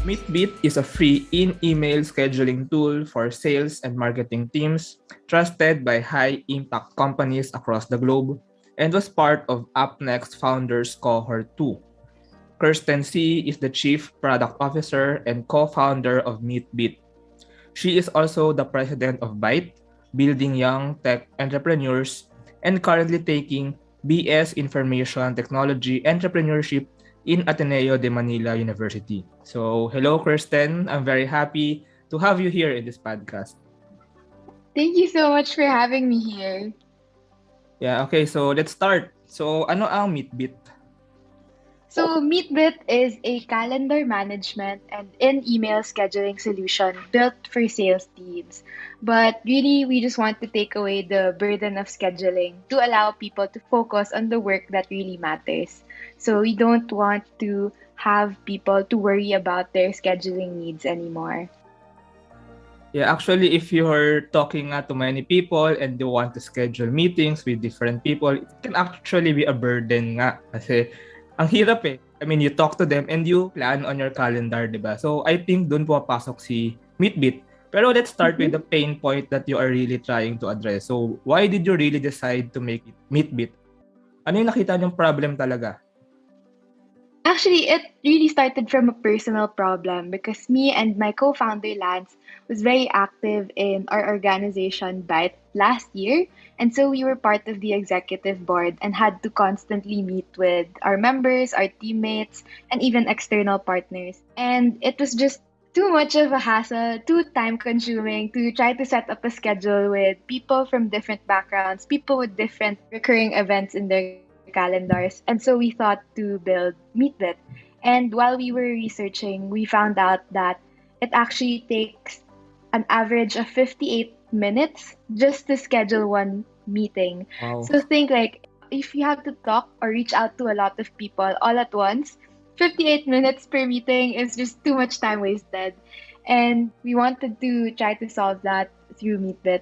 MeetBit is a free in-email scheduling tool for sales and marketing teams trusted by high-impact companies across the globe and was part of UpNext Founders Cohort II. Kirsten is the Chief Product Officer and co-founder of MeetBit. She is also the president of BYTE, Building Young Tech Entrepreneurs, and currently taking BS Information Technology Entrepreneurship in Ateneo de Manila University. So, hello Kirsten. I'm very happy to have you here in this podcast. Thank you so much for having me here. Yeah, okay. So, let's start. So, ano ang MeetBit? So, MeetBit is a calendar management and in-email scheduling solution built for sales teams. But really, we just want to take away the burden of scheduling to allow people to focus on the work that really matters. So, we don't want to have people to worry about their scheduling needs anymore. Yeah, actually, if you're talking to many people and you want to schedule meetings with different people, it can actually be a burden nga. Kasi ang hirap eh. I mean, you talk to them and you plan on your calendar, di ba? So, I think doon pumapasok si MeetBit. Pero let's start with the pain point that you are really trying to address. So, why did you really decide to make it MeetBit? Ano yung nakita niyong problem talaga? Actually, it really started from a personal problem because me and my co-founder Lance was very active in our organization BYTE last year. And so we were part of the executive board and had to constantly meet with our members, our teammates, and even external partners. And it was just too much of a hassle, too time consuming to try to set up a schedule with people from different backgrounds, people with different recurring events in their calendars. And so we thought to build MeetBit. And while we were researching, we found out that it actually takes an average of 58 minutes just to schedule one meeting. Wow. So think like if you have to talk or reach out to a lot of people all at once, 58 minutes per meeting is just too much time wasted. And we wanted to try to solve that through MeetBit.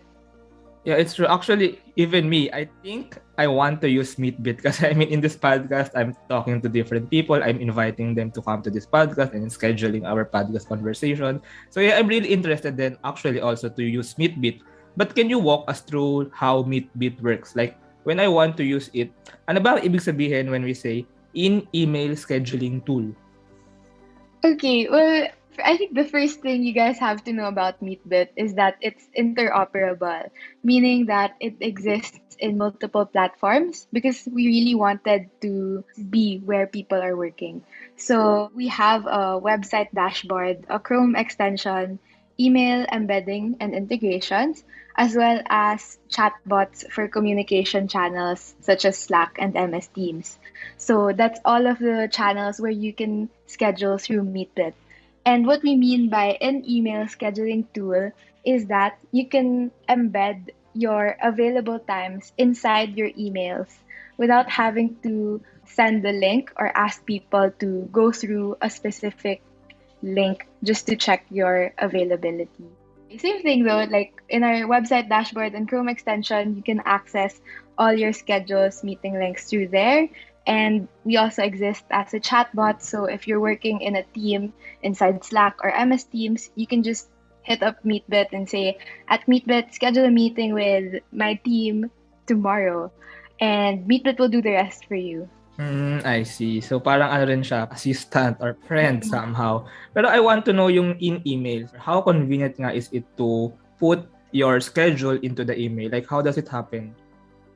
Yeah, it's true. Actually, even me, I think I want to use MeetBit because I mean, in this podcast, I'm talking to different people. I'm inviting them to come to this podcast and scheduling our podcast conversation. So yeah, I'm really interested then actually also to use MeetBit. But can you walk us through how MeetBit works? Like, when I want to use it, ano ba ang ibig sabihin when we say in-email scheduling tool? Okay, well, I think the first thing you guys have to know about MeetBit is that it's interoperable, meaning that it exists in multiple platforms because we really wanted to be where people are working. So we have a website dashboard, a Chrome extension, email embedding and integrations, as well as chatbots for communication channels such as Slack and MS Teams. So that's all of the channels where you can schedule through MeetBit. And what we mean by an email scheduling tool is that you can embed your available times inside your emails without having to send the link or ask people to go through a specific link just to check your availability. Same thing though, like in our website dashboard and Chrome extension, you can access all your schedules, meeting links through there. And we also exist as a chatbot. So if you're working in a team inside Slack or MS Teams, you can just hit up MeetBit and say, at MeetBit, schedule a meeting with my team tomorrow. And MeetBit will do the rest for you. I see. So parang ano rin siya, assistant or friend somehow. Pero I want to know yung in-email. How convenient nga is it to put your schedule into the email? Like how does it happen?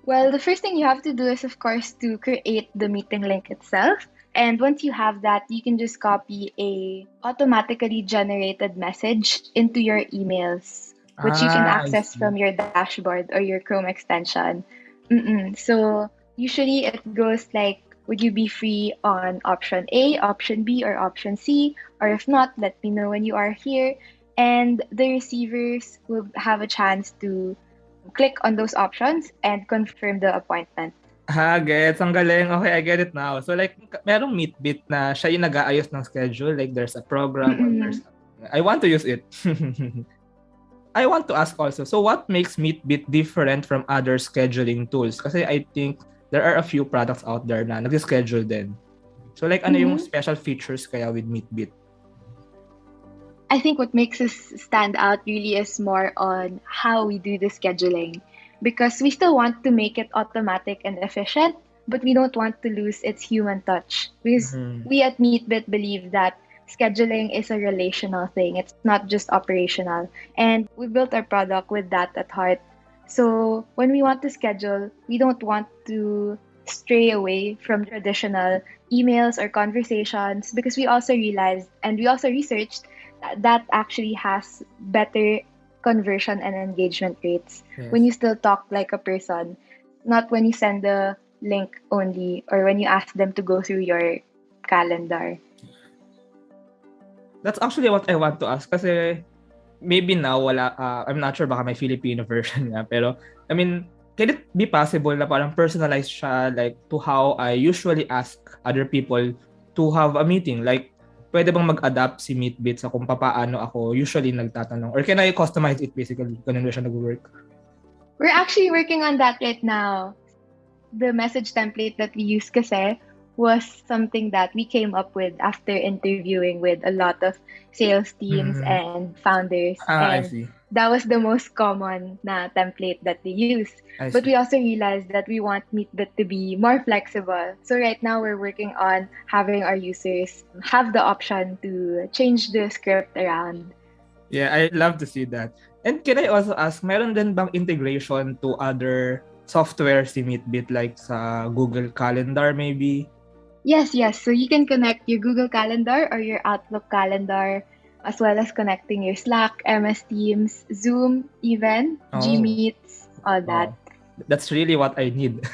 Well, the first thing you have to do is, of course, to create the meeting link itself. And once you have that, you can just copy a automatically generated message into your emails, which you can access from your dashboard or your Chrome extension. So usually it goes like, would you be free on option A, option B, or option C? Or if not, let me know when you are here. And the receivers will have a chance to click on those options and confirm the appointment. Gets. Ang galing. Okay, I get it now. So like, merong MeetBit na siya yung nag-aayos ng schedule. Like there's a program or there's I want to use it. I want to ask also, so what makes MeetBit different from other scheduling tools? Kasi I think there are a few products out there na nag-schedule din. So like, ano yung special features kaya with MeetBit? I think what makes us stand out really is more on how we do the scheduling because we still want to make it automatic and efficient, but we don't want to lose its human touch. Because Mhm. we at MeetBit believe that scheduling is a relational thing, it's not just operational. And we built our product with that at heart. So when we want to schedule, we don't want to stray away from traditional emails or conversations because we also realized and we also researched that actually has better conversion and engagement rates when Yes. you still talk like a person, not when you send the link only or when you ask them to go through your calendar. That's actually what I want to ask kasi maybe now wala I'm not sure baka may Filipino version nga pero I mean can it be possible na parang personalized siya like to how I usually ask other people to have a meeting like pwede bang mag-adapt si Meetbit sa kung paano ako usually nagtatanong or can I customize it basically ganun ba siya nag-work? We're actually working on that right now. The message template that we use kasi was something that we came up with after interviewing with a lot of sales teams Mm. and founders, I and see. that was the most common na template that they use. I But see. we also realized that we want Meetbit to be more flexible. So right now we're working on having our users have the option to change the script around. Yeah, I love to see that. And can I also ask, meron din bang integration to other software si Meetbit like sa Google Calendar maybe? Yes, yes. So you can connect your Google Calendar or your Outlook calendar, as well as connecting your Slack, MS Teams, Zoom, even Oh, Gmeets, all that. wow. That's really what I need.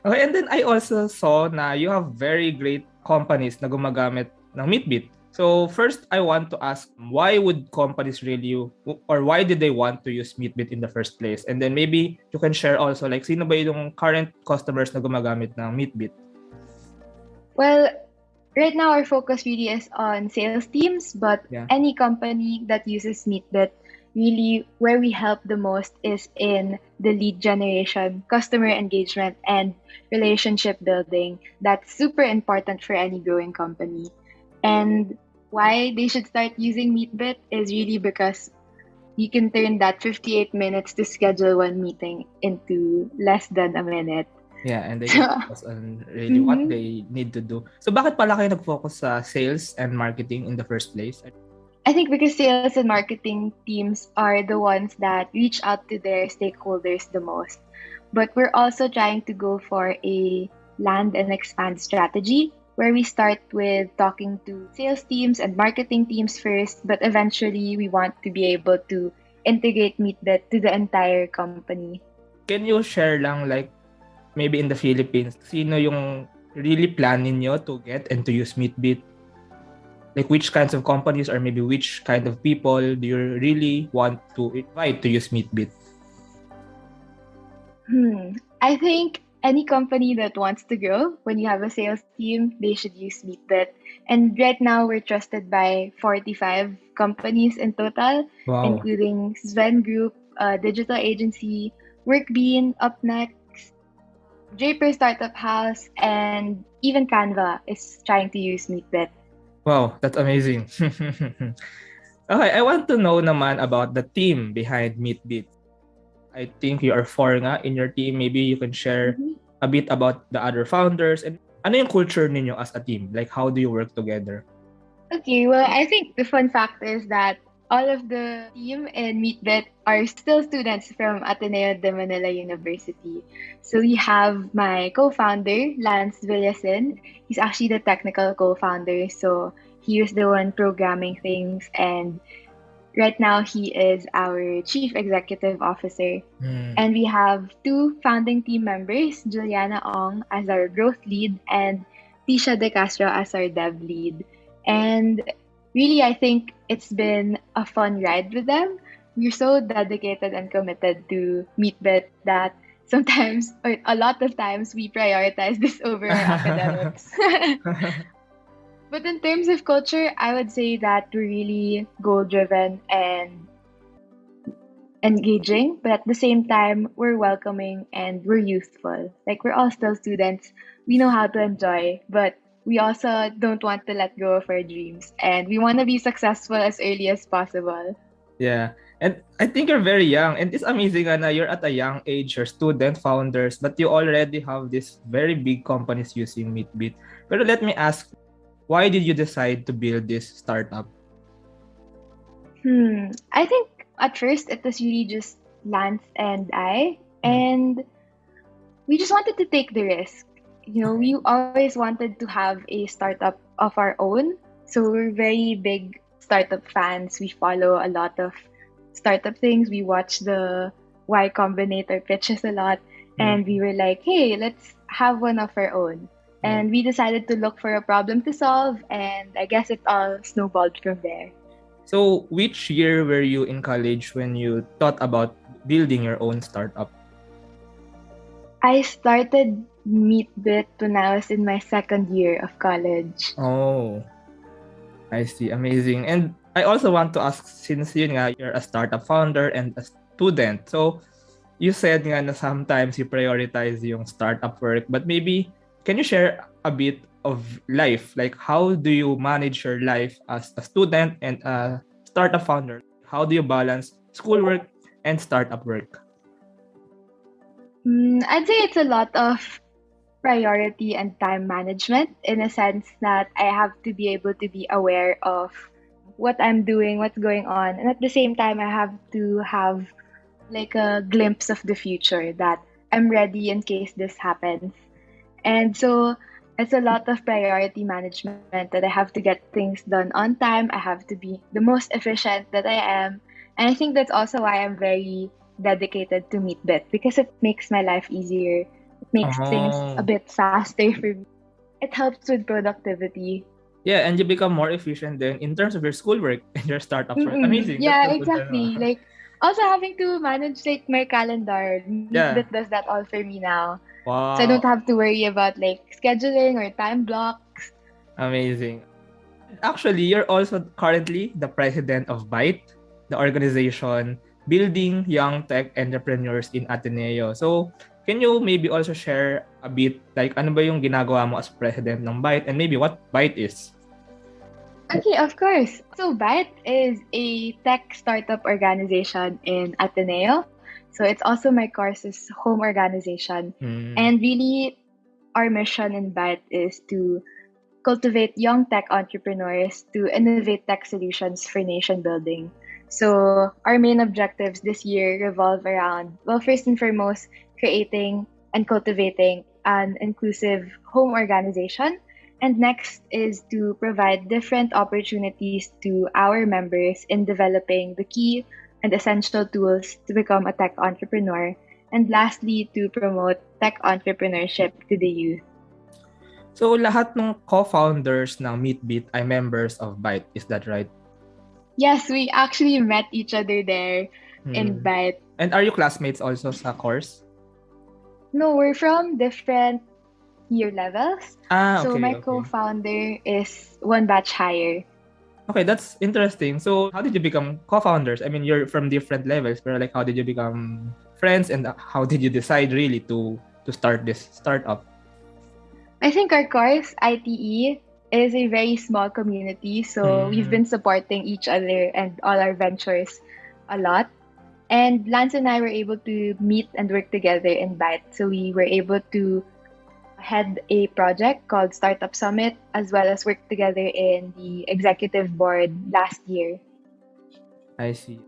Okay, and then I also saw na you have very great companies na gumagamit ng Meetbit. So first, I want to ask, why would companies really, or why did they want to use Meetbit in the first place? And then maybe you can share also, like, sino ba yung current customers na gumagamit ng Meetbit? Well, right now our focus really is on sales teams, but Yeah. any company that uses MeetBit, really where we help the most is in the lead generation, customer engagement, and relationship building. That's super important for any growing company. And why they should start using MeetBit is really because you can turn that 58 minutes to schedule one meeting into less than a minute. Yeah, and they So, can focus on really what mhm. they need to do. So bakit pala kayo nag-focus sa sales and marketing in the first place? I think because sales and marketing teams are the ones that reach out to their stakeholders the most. But we're also trying to go for a land and expand strategy where we start with talking to sales teams and marketing teams first, but eventually we want to be able to integrate MeetBit to the entire company. Can you share lang like maybe in the Philippines, sino yung really plan ninyo to get and to use Meetbit? Like which kinds of companies or maybe which kind of people do you really want to invite to use Meetbit? I think any company that wants to grow, when you have a sales team, they should use MeetBit. And right now, we're trusted by 45 companies in total, Wow. including SVEN Group, a digital agency, Workbean, UpNext, Draper Startup House, and even Canva is trying to use MeetBit. Wow, that's amazing. Okay, I want to know naman about the team behind MeetBit. I think you are four nga in your team. Maybe you can share Mhm. a bit about the other founders and ano yung culture ninyo as a team? Like how do you work together? Okay, well, I think the fun fact is that all of the team in MeetBit are still students from Ateneo de Manila University. So we have my co-founder, Lance Villasin. He's actually the technical co-founder, so he was the one programming things, and right now he is our chief executive officer. And we have two founding team members, Juliana Ong as our growth lead and Tisha De Castro as our dev lead. And really, I think it's been a fun ride with them. We're so dedicated and committed to MeetBit that sometimes, or a lot of times, we prioritize this over our academics. But in terms of culture, I would say that we're really goal driven and engaging, but at the same time, we're welcoming and we're youthful. Like, we're all still students. We know how to enjoy, but we also don't want to let go of our dreams, and we want to be successful as early as possible. Yeah. And I think you're very young. And it's amazing na you're at a young age, you're student founders, but you already have this very big companies using MeetBit. But let me ask, why did you decide to build this startup? I think at first it was really just Lance and I, Hmm. and we just wanted to take the risk. We always wanted to have a startup of our own. So we're very big startup fans. We follow a lot of startup things. We watch the Y Combinator pitches a lot. And we Hmm. were like, hey, let's have one of our own. Oh. And we decided to look for a problem to solve. And I guess it all snowballed from there. So, which year were you in college when you thought about building your own startup? I started MeetBit when I was in my second year of college. Oh, I see. Amazing. And I also want to ask, since you're a startup founder and a student, so you said nga na sometimes you prioritize yung startup work, but maybe can you share a bit of life? Like, how do you manage your life as a student and a startup founder? How do you balance schoolwork and startup work? I'd say it's a lot of priority and time management in a sense that I have to be able to be aware of what I'm doing, what's going on, and at the same time, I have to have like a glimpse of the future that I'm ready in case this happens. And so it's a lot of priority management that I have to get things done on time. I have to be the most efficient that I am. And I think that's also why I'm very dedicated to MeetBit because it makes my life easier. It makes things a Oh, bit faster for me. It helps with productivity. yeah, and you become more efficient then in terms of your schoolwork and your startup work. Amazing. That's Yeah, so good to know. exactly. Like also having to manage like my calendar. Yeah. MeetBit does that all for me now. So I don't Wow. have to worry about like scheduling or time blocks. Amazing. Actually, you're also currently the president of BYTE, the organization building young tech entrepreneurs in Ateneo. So, can you maybe also share a bit like ano ba yung ginagawa mo as president ng BYTE and maybe what BYTE is? Okay, of course. So BYTE is a tech startup organization in Ateneo. So it's also my course's home organization. Hmm. And really, our mission in BYTE is to cultivate young tech entrepreneurs to innovate tech solutions for nation building. So our main objectives this year revolve around, well, first and foremost, creating and cultivating an inclusive home organization. And next is to provide different opportunities to our members in developing the key and essential tools to become a tech entrepreneur. And lastly, to promote tech entrepreneurship to the youth. So, lahat ng co-founders ng MeetBit ay members of BYTE. Is that right? Yes, we actually met each other there in Hmm. BYTE. And are you classmates also sa course? No, we're from different year levels. Ah, So okay, my okay. co-founder is one batch higher. Okay, that's interesting. So, how did you become co-founders? I mean, you're from different levels, but like, how did you become friends, and how did you decide really to start this startup? I think our course, ITE, is a very small community. So we've Mm, been supporting each other and all our ventures a lot. And Lance and I were able to meet and work together in BYTE. So we were able to head a project called Startup Summit, as well as work together in the executive board last year. I see.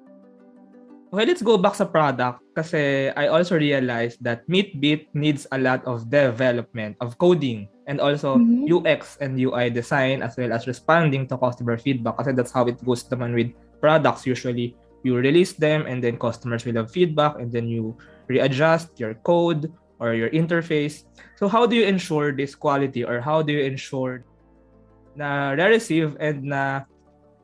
Okay, let's go back sa product kasi I also realized that MeetBit needs a lot of development of coding and also Mm-hmm. UX and UI design as well as responding to customer feedback kasi that's how it goes naman with products usually. You release them and then customers will have feedback and then you readjust your code or your interface. So how do you ensure this quality or how do you ensure na re-receive and na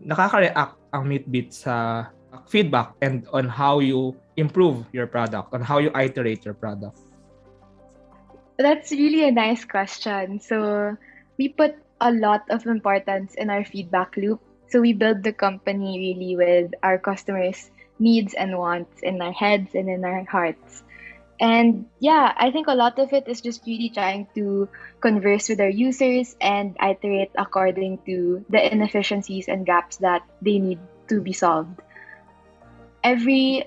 nakaka-react ang MeetBit sa feedback and on how you improve your product, on how you iterate your product? That's really a nice question. So we put a lot of importance in our feedback loop. So we build the company really with our customers' needs and wants in our heads and in our hearts. And yeah, I think a lot of it is just really trying to converse with our users and iterate according to the inefficiencies and gaps that they need to be solved. Every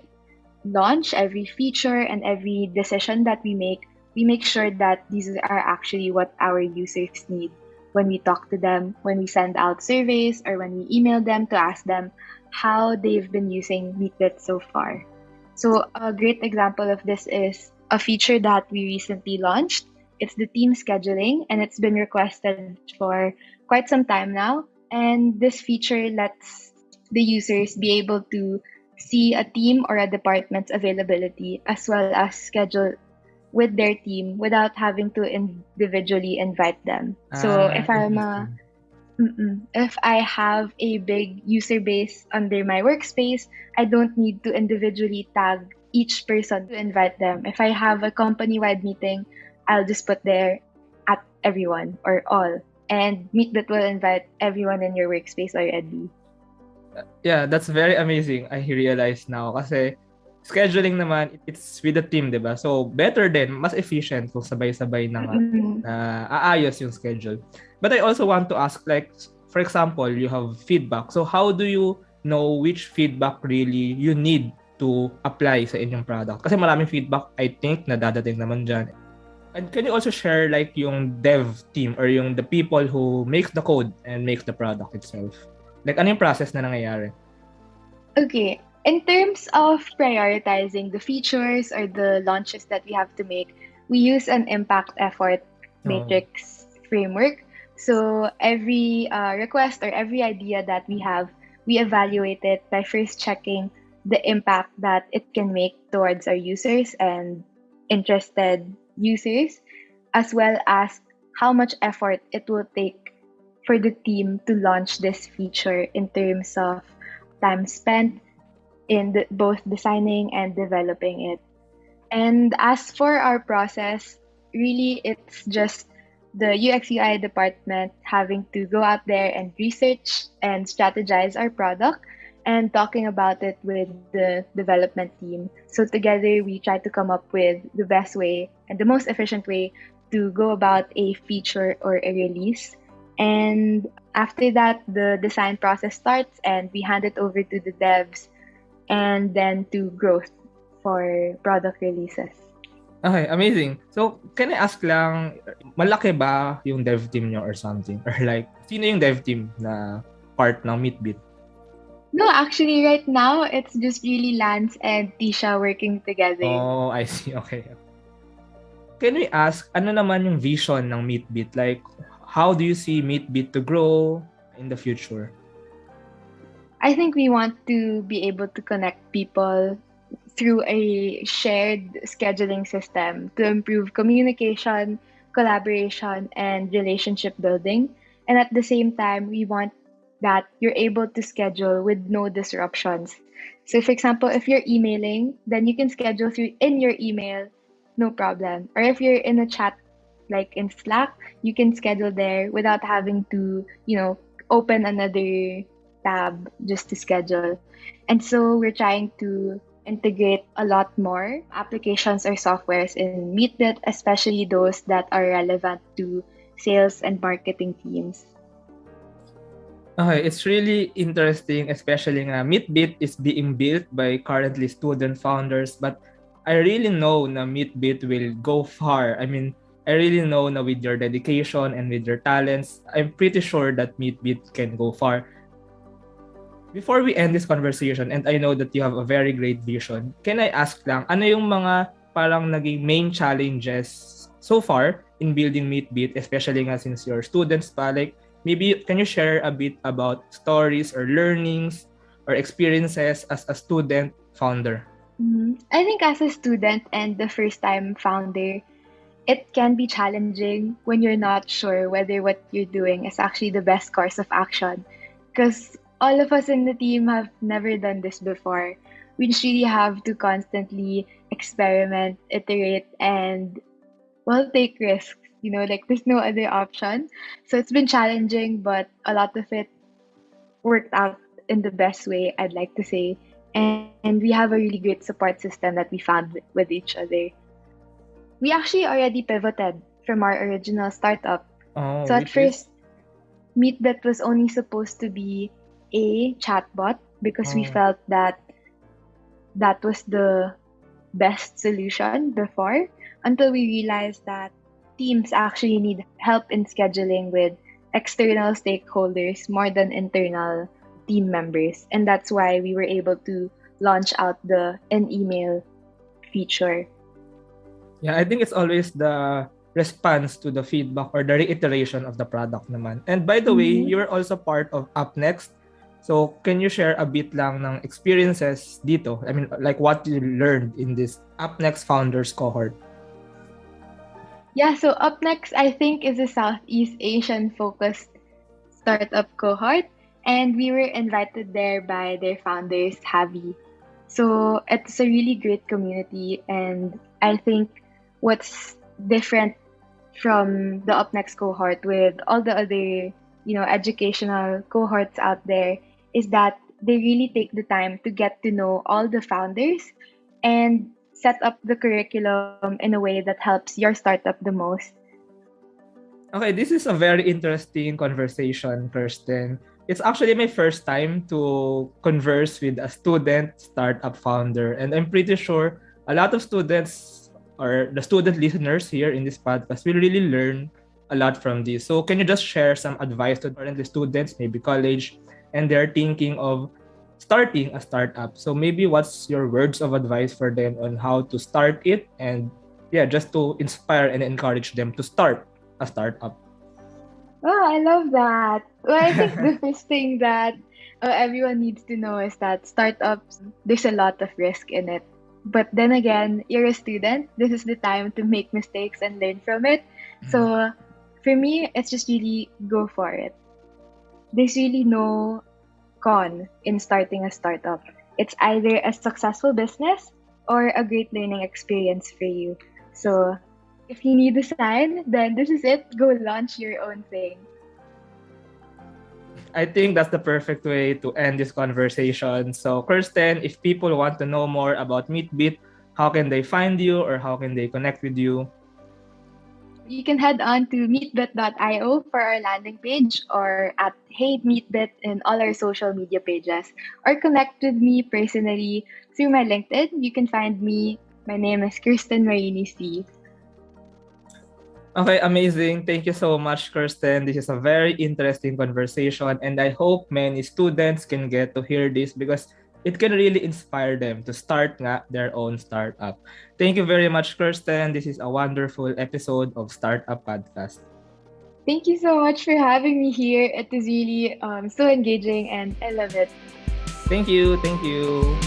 launch, every feature, and every decision that we make sure that these are actually what our users need. When we talk to them, when we send out surveys, or when we email them to ask them how they've been using MeetBit so far. So, a great example of this is a feature that we recently launched. It's the team scheduling, and it's been requested for quite some time now. And this feature lets the users be able to see a team or a department's availability as well as schedule with their team without having to individually invite them. So Ah, interesting. if I have a big user base under my workspace, I don't need to individually tag each person to invite them. If I have a company-wide meeting, I'll just put there at everyone or all. And MeetBit will invite everyone in your workspace already. Yeah, that's very amazing. I realize now kasi scheduling naman, it's with the team, di ba? So, better din, mas efficient kung sabay-sabay na nga Mm-mm. na aayos yung schedule. But I also want to ask, like, for example, you have feedback. So, how do you know which feedback really you need to apply sa inyong product? Kasi maraming feedback, I think, na dadating naman dyan. And can you also share like yung dev team or yung the people who makes the code and makes the product itself? Like, ano yung process na nangyayari? Okay, in terms of prioritizing the features or the launches that we have to make, we use an impact effort Oh. matrix framework. So every request or every idea that we have, we evaluate it by first checking the impact that it can make towards our users and interested users, as well as how much effort it will take for the team to launch this feature in terms of time spent in both designing and developing it. And as for our process, really it's just the UX UI department having to go out there and research and strategize our product and talking about it with the development team. So together we try to come up with the best way and the most efficient way to go about a feature or a release. And after that, the design process starts and we hand it over to the devs and then to growth for product releases. Okay, amazing. So, can I ask lang, malaki ba yung dev team nyo or something? Or like, sino yung dev team na part ng MeetBit? No, actually, right now it's just really Lance and Tisha working together. Oh, I see. Okay. Can we ask, ano naman yung vision ng MeetBit? Like, how do you see MeetBit to grow in the future? I think we want to be able to connect people through a shared scheduling system to improve communication, collaboration, and relationship building. And at the same time, we want that you're able to schedule with no disruptions. So, for example, if you're emailing, then you can schedule through in your email, no problem. Or if you're in a chat, like in Slack, you can schedule there without having to, open another tab just to schedule. And so we're trying to integrate a lot more applications or softwares in MeetBit, especially those that are relevant to sales and marketing teams. Okay, it's really interesting, especially nga MeetBit is being built by currently student founders, but I really know na MeetBit will go far. I mean, I really know na with your dedication and with your talents, I'm pretty sure that MeetBit can go far. Before we end this conversation, and I know that you have a very great vision, can I ask lang, ano yung mga parang naging main challenges so far in building MeetBit, especially nga since you're students pa, like, maybe can you share a bit about stories or learnings or experiences as a student founder? I think as a student and the first time founder, it can be challenging when you're not sure whether what you're doing is actually the best course of action. Because all of us in the team have never done this before. We just really have to constantly experiment, iterate, and take risks. Like there's no other option. So it's been challenging, but a lot of it worked out in the best way, I'd like to say. And we have a really great support system that we found with each other. We actually already pivoted from our original startup. Oh, So at which is? first, MeetBit was only supposed to be a chatbot because we Oh, felt that that was the best solution before, until we realized that teams actually need help in scheduling with external stakeholders more than internal team members. And that's why we were able to launch out the an email feature. yeah, I think it's always the response to the feedback or the reiteration of the product naman. And by the way, Mhm. you're also part of UpNext. So, can you share a bit lang ng experiences dito? I mean, like what you learned in this UpNext Founders Cohort? Yeah, so up next, I think, is a Southeast Asian focused startup cohort, and we were invited there by their founders, Javi. So it's a really great community, and I think what's different from the Up Next cohort with all the other, educational cohorts out there is that they really take the time to get to know all the founders and set up the curriculum in a way that helps your startup the most. Okay, this is a very interesting conversation, Kirsten. It's actually my first time to converse with a student startup founder, and I'm pretty sure a lot of students or the student listeners here in this podcast will really learn a lot from this. So, can you just share some advice to currently students, maybe college, and they're thinking of starting a startup? So, maybe what's your words of advice for them on how to start it, and yeah, just to inspire and encourage them to start a startup. Oh, I love that. Well, I think the first thing that everyone needs to know is that startups, there's a lot of risk in it. But then again, you're a student. This is the time to make mistakes and learn from it. So for me, it's just really go for it. There's really no con in starting a startup. It's either a successful business or a great learning experience for you. So if you need a sign, then this is it. Go launch your own thing. I think that's the perfect way to end this conversation. So, Kirsten, if people want to know more about MeetBit, how can they find you or how can they connect with you? You can head on to meetbit.io for our landing page or at Hey Meetbit in all our social media pages, or connect with me personally through my LinkedIn. You can find me. My name is Kirsten Marini C. Okay, amazing. Thank you so much, Kirsten. This is a very interesting conversation, and I hope many students can get to hear this because it can really inspire them to start nga their own startup. Thank you very much, Kirsten. This is a wonderful episode of Startup Podcast. Thank you so much for having me here. It is really so engaging and I love it. Thank you. Thank you.